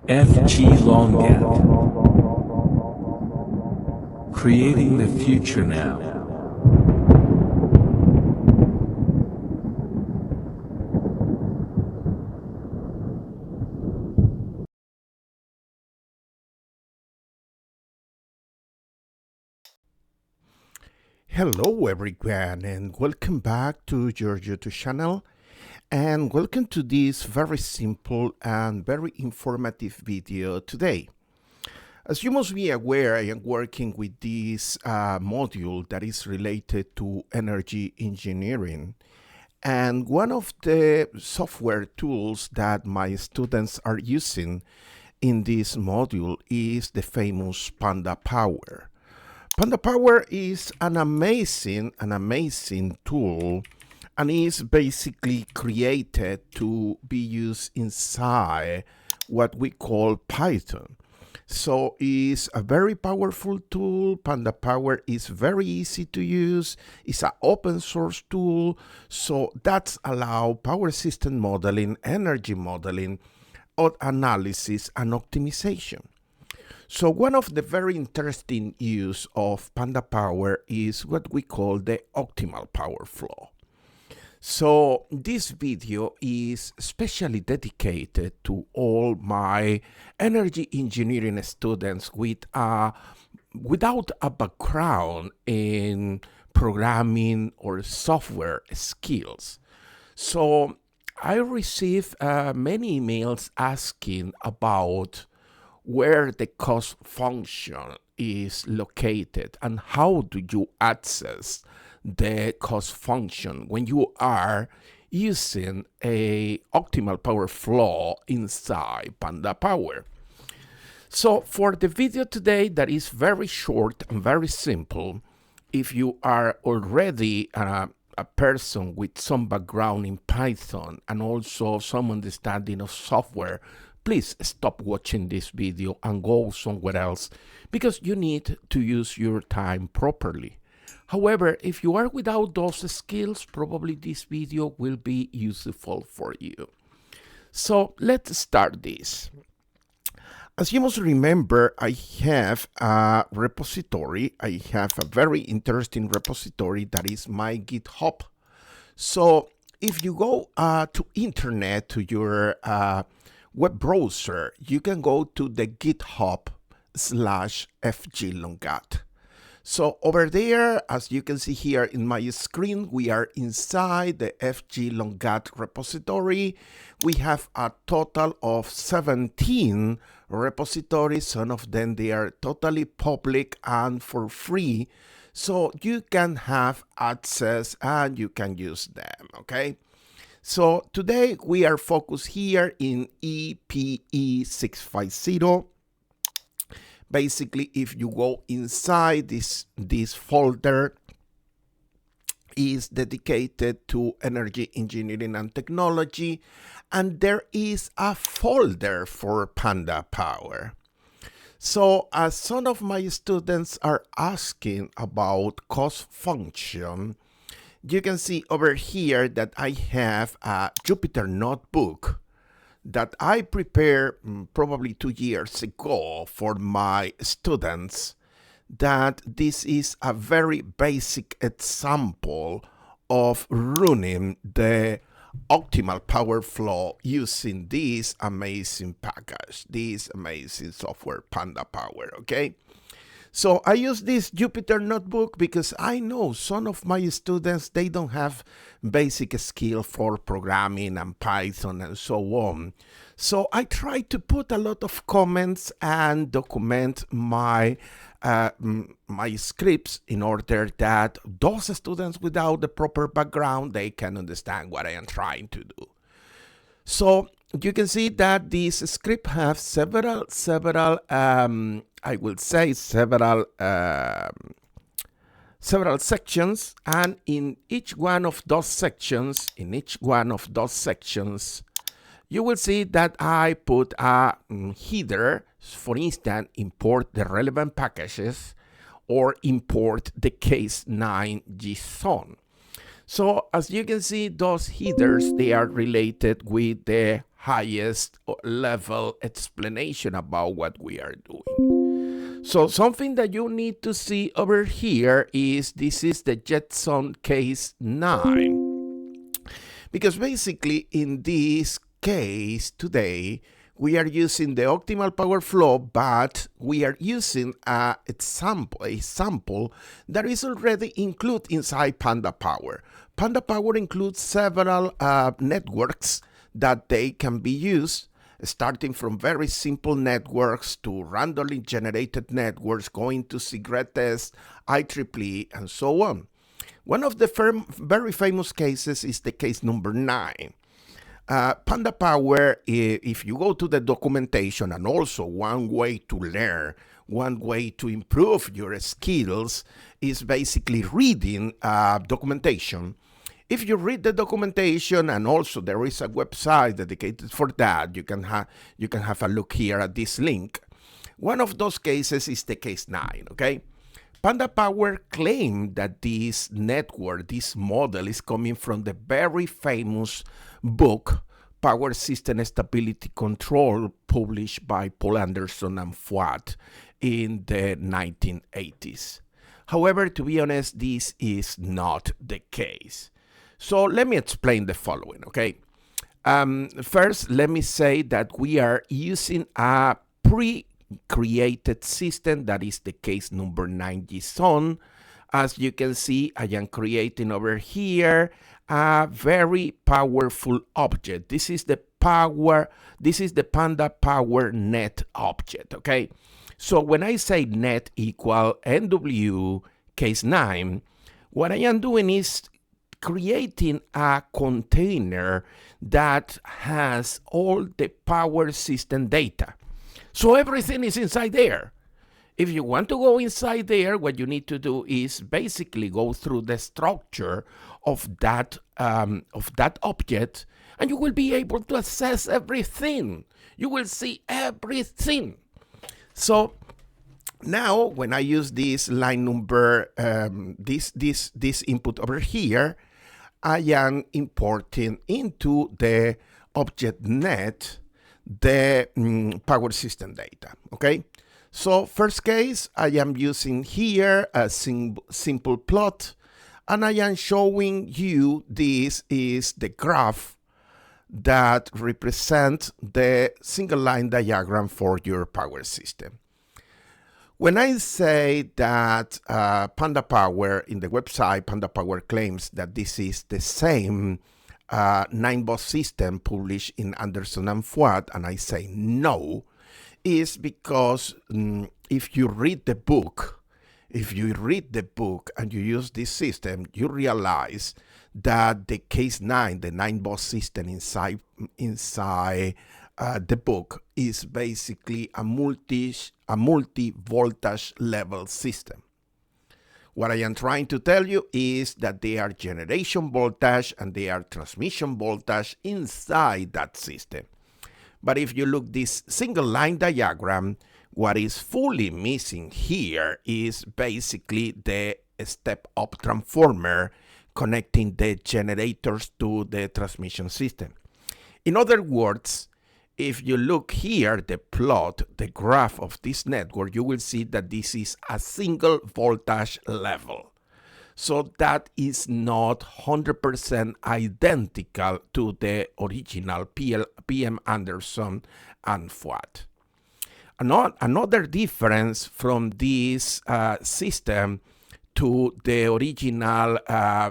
fglongatt. Creating the future now. Hello everyone and welcome back to your YouTube channel and welcome to this very simple and very informative video today. As you must be aware, I am working with this module that is related to energy engineering, and one of the software tools that my students are using in this module is the famous PandaPower. PandaPower is an amazing tool and is basically created to be used inside what we call Python. So it's a very powerful tool. PandaPower is very easy to use. It's an open source tool. So that's allow power system modeling, energy modeling, analysis, and optimization. So one of the very interesting use of PandaPower is what we call the optimal power flow. So this video is specially dedicated to all my energy engineering students without a background in programming or software skills. So I receive many emails asking about where the cost function is located and how do you access the cost function when you are using a optimal power flow inside PandaPower. So for the video today, that is very short and very simple, if you are already a person with some background in Python and also some understanding of software, please stop watching this video and go somewhere else because you need to use your time properly. However, if you are without those skills, probably this video will be useful for you. So let's start this. As you must remember, I have a repository. I have a very interesting repository that is my GitHub. So if you go to internet, to your web browser, you can go to the GitHub/fglongatt. So over there, as you can see here in my screen, we are inside the fglongatt repository. We have a total of 17 repositories. Some of them, they are totally public and for free. So you can have access and you can use them, okay? So today we are focused here in EPE 650. Basically, if you go inside this folder, is dedicated to energy engineering and technology, and there is a folder for PandaPower. So as some of my students are asking about cost function, you can see over here that I have a Jupyter notebook that I prepared probably 2 years ago for my students, that this is a very basic example of running the optimal power flow using this amazing package, this amazing software PandaPower, okay? So I use this Jupyter notebook because I know some of my students, they don't have basic skill for programming and Python and so on. So I try to put a lot of comments and document my my scripts in order that those students without the proper background, they can understand what I am trying to do. So you can see that this script has several I will say several sections, and in each one of those sections, you will see that I put a header. For instance, import the relevant packages or import the case 9 JSON. So as you can see, those headers, they are related with the highest level explanation about what we are doing. So something that you need to see over here is this is the Jetson case 9. Because basically in this case today, we are using the optimal power flow, but we are using a sample that is already included inside PandaPower. PandaPower includes several networks that they can be used, starting from very simple networks to randomly generated networks, going to secret tests, IEEE, and so on. One of the very famous cases is the case number 9. PandaPower, if you go to the documentation, and also one way to learn, one way to improve your skills is basically reading documentation. If you read the documentation, and also there is a website dedicated for that, you can have a look here at this link. One of those cases is the case 9, okay? PandaPower claimed that this network, this model, is coming from the very famous book, Power System Stability Control, published by Paul Anderson and Fuad in the 1980s. However, to be honest, this is not the case. So let me explain the following, okay? First, let me say that we are using a pre-created system that is the case number 9 JSON. As you can see, I am creating over here a very powerful object. This is the PandaPower net object, okay? So when I say net equal NW case 9, what I am doing is creating a container that has all the power system data. So everything is inside there. If you want to go inside there, what you need to do is basically go through the structure of that object, and you will be able to access everything. You will see everything. So now, when I use this line number, this input over here, I am importing into the object net the power system data, okay? So first case, I am using here a simple plot, and I am showing you this is the graph that represents the single line diagram for your power system. When I say that PandaPower, in the website, PandaPower claims that this is the same 9-bus system published in Anderson and Fuad, and I say no, is because if you read the book, and you use this system, you realize that the case 9, the 9-bus system inside the book is basically a multi-voltage level system. What I am trying to tell you is that they are generation voltage and they are transmission voltage inside that system. But if you look this single line diagram, what is fully missing here is basically the step-up transformer connecting the generators to the transmission system. In other words, if you look here, the plot, the graph of this network, you will see that this is a single voltage level. So that is not 100% identical to the original PM Anderson and Fuad. Another difference from this system to the original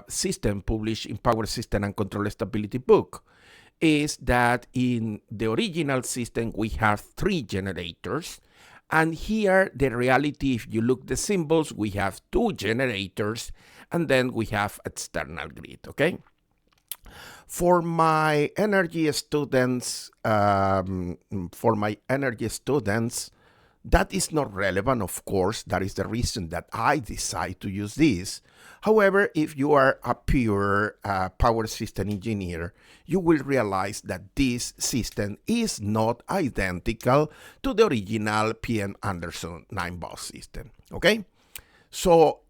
system published in Power System and Control Stability book is that in the original system we have 3 generators, and here the reality, if you look the symbols, we have 2 generators, and then we have external grid, okay? For my energy students, that is not relevant, of course. That is the reason that I decide to use this. However, if you are a pure power system engineer, you will realize that this system is not identical to the original PM Anderson 9-bus system, okay? So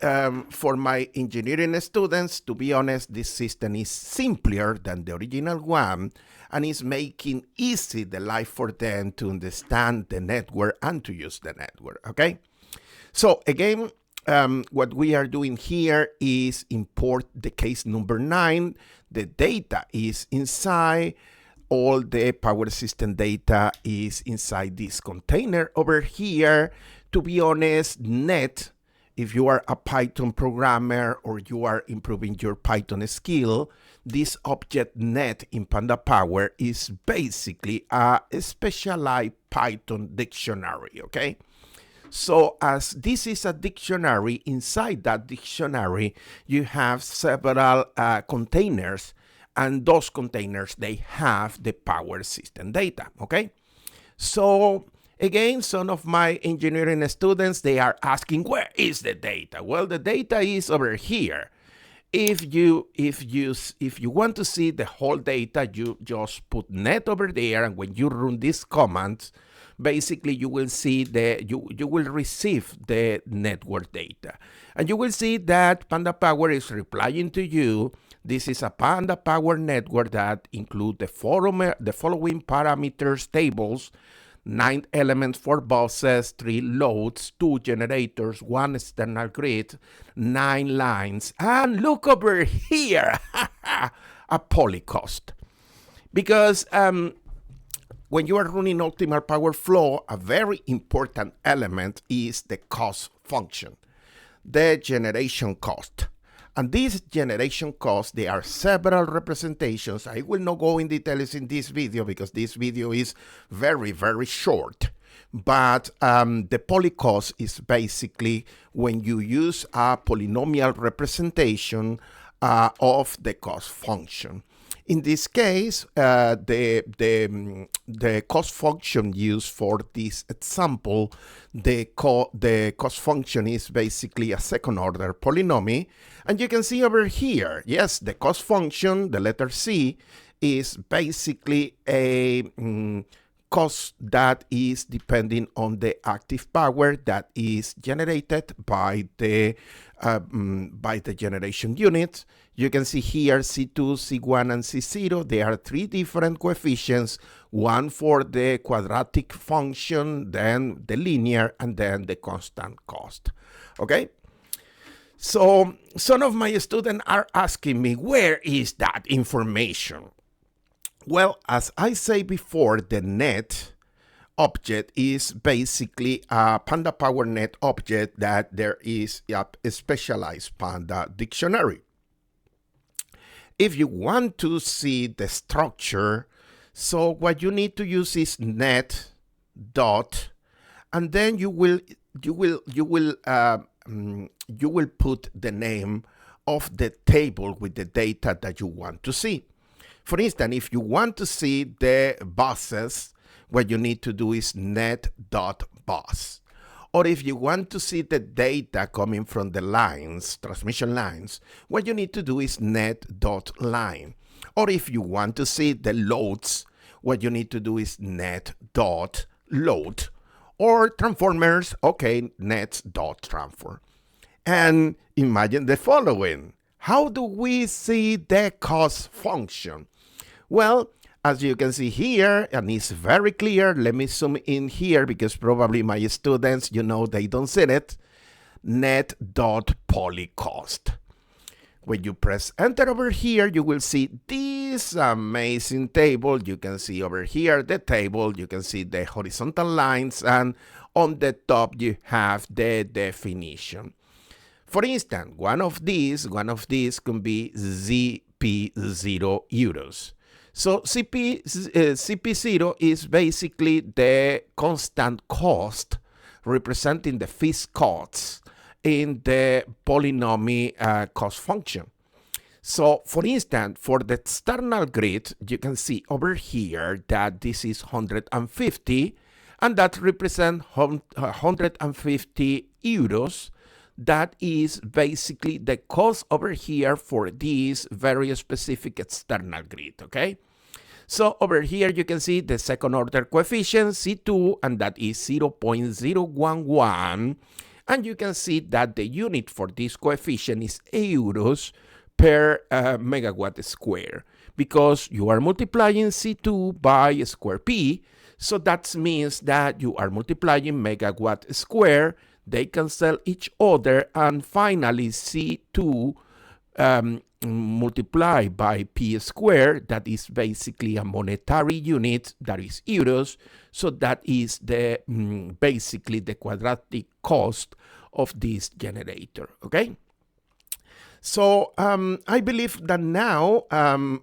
for my engineering students, to be honest, this system is simpler than the original one and is making easy the life for them to understand the network and to use the network, okay? So again, what we are doing here is import the case number 9. The data is inside. All the power system data is inside this container over here. To be honest, net, if you are a Python programmer or you are improving your Python skill, this object net in PandaPower is basically a specialized Python dictionary, okay? So as this is a dictionary, inside that dictionary, you have several containers, and those containers, they have the power system data, okay? So again, some of my engineering students, they are asking, where is the data? Well, the data is over here. If you want to see the whole data, you just put net over there, and when you run this command, basically you will see you will receive the network data, and you will see that PandaPower is replying to you. This is a PandaPower network that includes the following parameters tables: 9 elements, 4 buses, 3 loads, 2 generators, 1 external grid, 9 lines, and look over here, a poly cost. Because when you are running optimal power flow, a very important element is the cost function, the generation cost. And this generation cost, there are several representations. I will not go in details in this video because this video is very, very short. But the poly cost is basically when you use a polynomial representation of the cost function. In this case, the cost function used for this example, the cost function is basically a second order polynomial. And you can see over here, yes, the cost function, the letter C, is basically a cost that is depending on the active power that is generated by the generation unit. You can see here C2, C1, and C0. There are 3 different coefficients, one for the quadratic function, then the linear, and then the constant cost. Okay? So some of my students are asking me, where is that information? Well, as I said before, the net object is basically a PandaPower net object that there is a specialized Panda dictionary. If you want to see the structure, so what you need to use is net dot, and then you will put the name of the table with the data that you want to see. For instance, if you want to see the buses, what you need to do is net.bus. Or if you want to see the data coming from the lines, transmission lines, what you need to do is net.line. Or if you want to see the loads, what you need to do is net.load. Or transformers, okay, net.transform. And imagine the following. How do we see the cost function? Well, as you can see here, and it's very clear, let me zoom in here because probably my students, they don't see it, net.polycost. When you press enter over here, you will see this amazing table. You can see over here the table, you can see the horizontal lines, and on the top you have the definition. For instance, one of these can be ZP0 euros. So CP0 is basically the constant cost representing the fixed costs in the polynomial cost function. So for instance, for the external grid, you can see over here that this is 150, and that represents 150 euros. That is basically the cost over here for this very specific external grid, okay? So over here you can see the second order coefficient, C2, and that is 0.011. And you can see that the unit for this coefficient is euros per megawatt square, because you are multiplying C2 by square P. So that means that you are multiplying megawatt square. They cancel each other, and finally C2 multiplied by P squared, that is basically a monetary unit, that is euros. So that is the basically the quadratic cost of this generator, okay? So I believe that now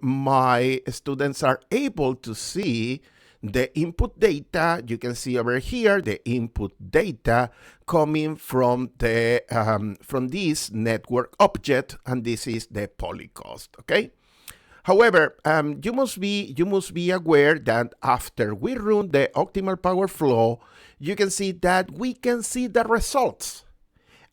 my students are able to see the input data. You can see over here the input data coming from the from this network object, and this is the poly cost. Okay. However, you must be aware that after we run the optimal power flow, you can see that we can see the results.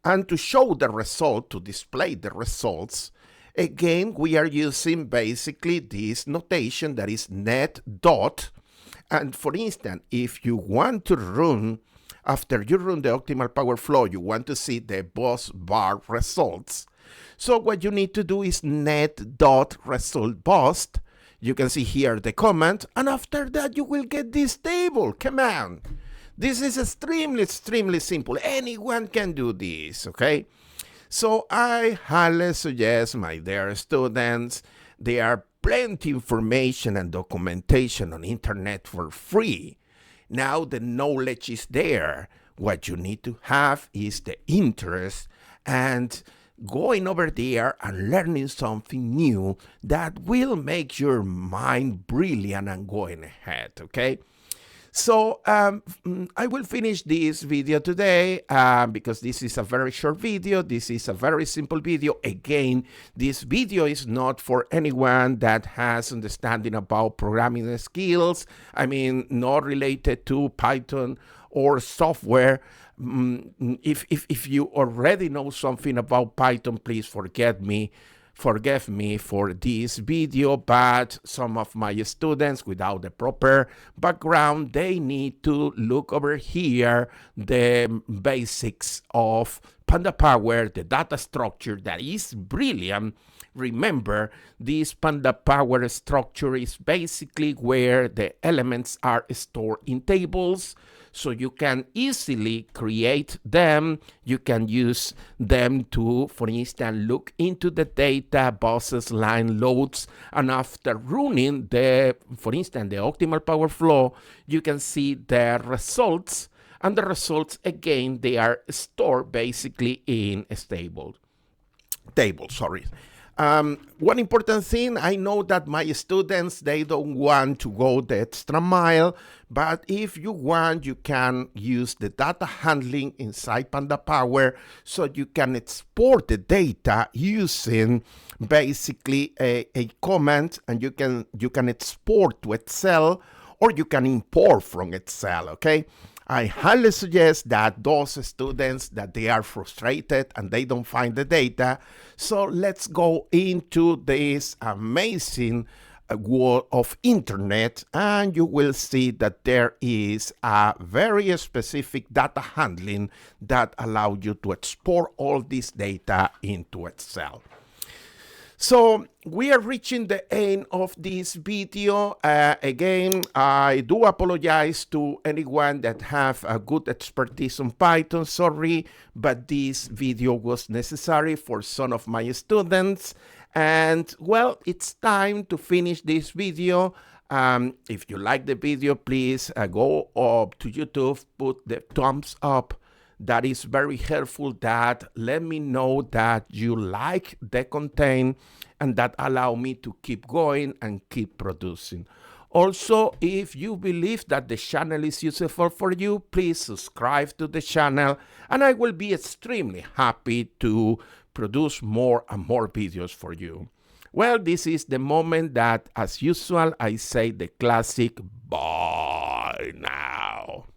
And to show the result, to display the results, again, we are using basically this notation that is net dot. And for instance, if you want to run, after you run the optimal power flow, you want to see the bus bar results. So what you need to do is net dot result bus. You can see here the comment, and after that you will get this table. Come on. This is extremely simple. Anyone can do this, okay? So I highly suggest, my dear students, there are plenty information and documentation on internet for free. Now the knowledge is there. What you need to have is the interest and going over there and learning something new that will make your mind brilliant and going ahead, okay? So I will finish this video today because this is a very short video. This is a very simple video. Again, this video is not for anyone that has understanding about programming skills. I mean, not related to Python or software. If you already know something about Python, please forgive me for this video, but some of my students without the proper background, they need to look over here the basics of PandaPower, the data structure that is brilliant. Remember, this PandaPower structure is basically where the elements are stored in tables, so you can easily create them. You can use them to, for instance, look into the data, buses, line loads, and after running the, for instance, the optimal power flow, you can see the results, and the results, again, they are stored basically in a table. One important thing, I know that my students, they don't want to go the extra mile, but if you want, you can use the data handling inside PandaPower, so you can export the data using basically a command, and you can export to Excel, or you can import from Excel, okay? I highly suggest that those students that they are frustrated and they don't find the data. So let's go into this amazing world of internet, and you will see that there is a very specific data handling that allows you to export all this data into Excel. So we are reaching the end of this video. Again, I do apologize to anyone that have a good expertise on Python. Sorry, but this video was necessary for some of my students. And well, it's time to finish this video. If you like the video, please go up to YouTube, put the thumbs up. That is very helpful. That let me know that you like the content, and that allow me to keep going and keep producing. Also, if you believe that the channel is useful for you, please subscribe to the channel, and I will be extremely happy to produce more and more videos for you. Well, this is the moment that, as usual, I say the classic bye now.